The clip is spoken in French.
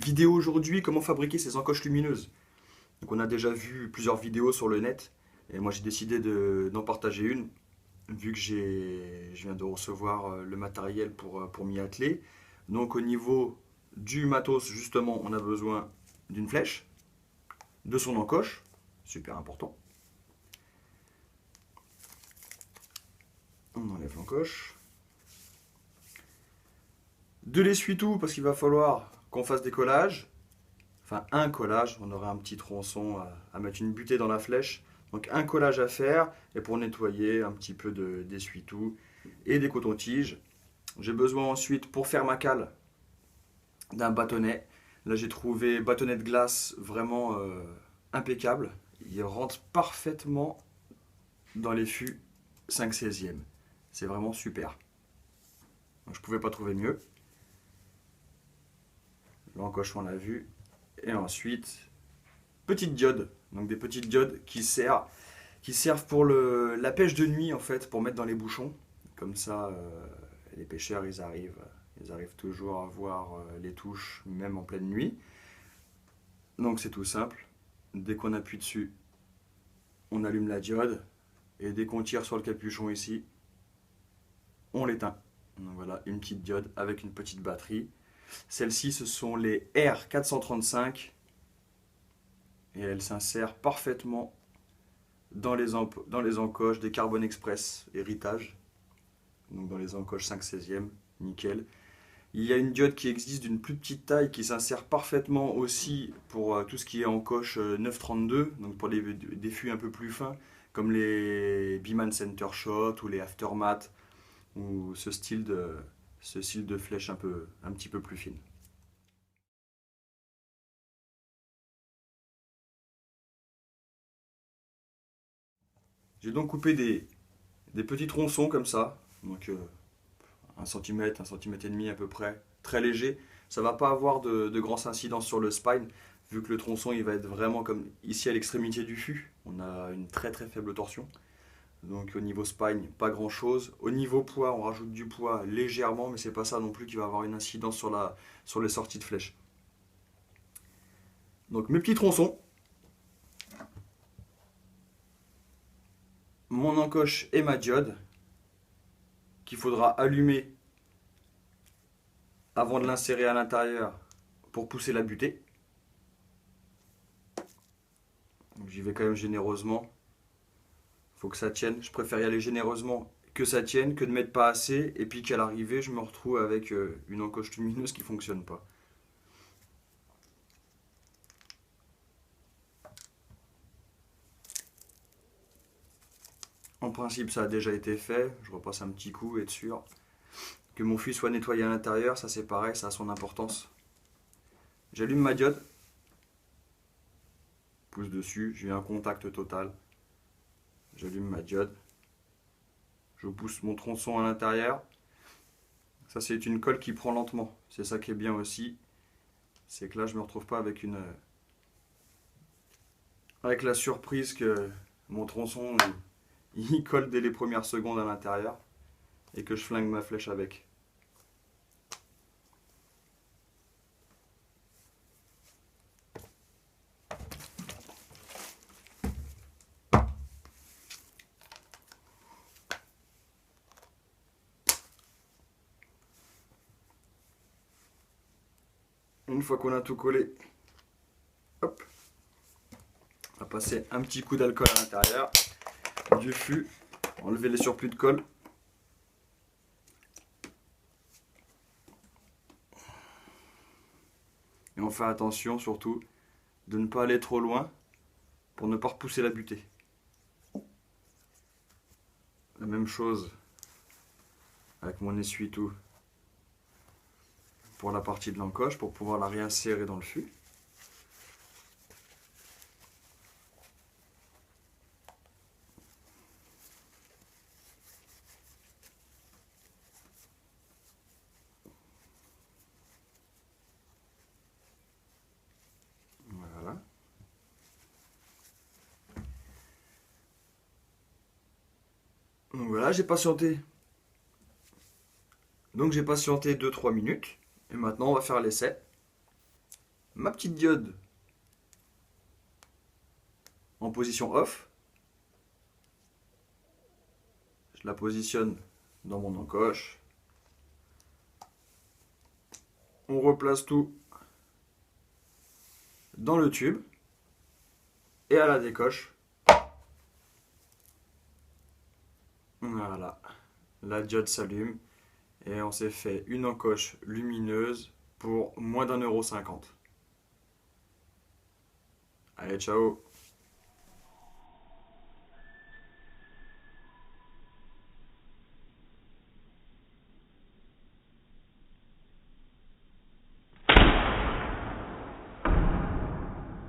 Vidéo aujourd'hui, comment fabriquer ces encoches lumineuses. Donc on a déjà vu plusieurs vidéos sur le net et moi j'ai décidé d'en partager une vu que je viens de recevoir le matériel pour m'y atteler. Donc au niveau du matos justement on a besoin d'une flèche, de son encoche, super important. On enlève l'encoche. De l'essuie-tout parce qu'il va falloir qu'on fasse des collages. Enfin un collage, on aura un petit tronçon à mettre une butée dans la flèche. Donc un collage à faire et pour nettoyer un petit peu d'essuie-tout et des cotons-tiges. J'ai besoin ensuite pour faire ma cale d'un bâtonnet. Là j'ai trouvé bâtonnet de glace vraiment impeccable. Il rentre parfaitement dans les fûts 5/16e. C'est vraiment super. Donc, je ne pouvais pas trouver mieux. L'encoche on l'a vu. Et ensuite, petite diode. Donc des petites diodes qui servent pour la pêche de nuit en fait, pour mettre dans les bouchons. Comme ça, les pêcheurs ils arrivent toujours à voir les touches même en pleine nuit. Donc c'est tout simple. Dès qu'on appuie dessus, on allume la diode et dès qu'on tire sur le capuchon ici, on l'éteint. Donc voilà, une petite diode avec une petite batterie. Celles-ci, ce sont les R435 et elles s'insèrent parfaitement dans les encoches des Carbon Express héritage, donc dans les encoches 5/16e, nickel. Il y a une diode qui existe d'une plus petite taille qui s'insère parfaitement aussi pour tout ce qui est encoche 932, donc pour des fûts un peu plus fins, comme les Beeman Center Shot ou les Aftermath, ou ce style de flèche un petit peu plus fine. J'ai donc coupé des petits tronçons comme ça, donc 1 cm, 1 cm et demi à peu près, très léger. Ça ne va pas avoir de grosses incidences sur le spine, vu que le tronçon il va être vraiment comme ici à l'extrémité du fût. On a une très très faible torsion. Donc au niveau spine, pas grand chose. Au niveau poids, on rajoute du poids légèrement, mais c'est pas ça non plus qui va avoir une incidence sur les sorties de flèches. Donc mes petits tronçons, mon encoche et ma diode, qu'il faudra allumer avant de l'insérer à l'intérieur pour pousser la butée. J'y vais quand même généreusement. Faut que ça tienne. Je préfère y aller généreusement que ça tienne que de mettre pas assez et puis qu'à l'arrivée je me retrouve avec une encoche lumineuse qui fonctionne pas. En principe ça a déjà été fait. Je repasse un petit coup, être sûr que mon fût soit nettoyé à l'intérieur. Ça c'est pareil, ça a son importance. J'allume ma diode. Pousse dessus, j'ai un contact total. J'allume ma diode. Je pousse mon tronçon à l'intérieur. Ça c'est une colle qui prend lentement. C'est ça qui est bien aussi. C'est que là je me retrouve pas avec la surprise que mon tronçon il colle dès les premières secondes à l'intérieur et que je flingue ma flèche avec. Une fois qu'on a tout collé, hop, on va passer un petit coup d'alcool à l'intérieur du fût, enlever les surplus de colle. Et on fait attention surtout de ne pas aller trop loin pour ne pas repousser la butée. La même chose avec mon essuie-tout pour la partie de l'encoche pour pouvoir la réinsérer dans le fût. Voilà. Donc voilà, j'ai patienté. Donc j'ai patienté 2-3 minutes. Et maintenant on va faire l'essai. ma petite diode en position off. Je la positionne dans mon encoche. On replace tout dans le tube. Et à la décoche. Voilà. La diode s'allume. Et on s'est fait une encoche lumineuse pour moins d'1,50 €. Allez, ciao!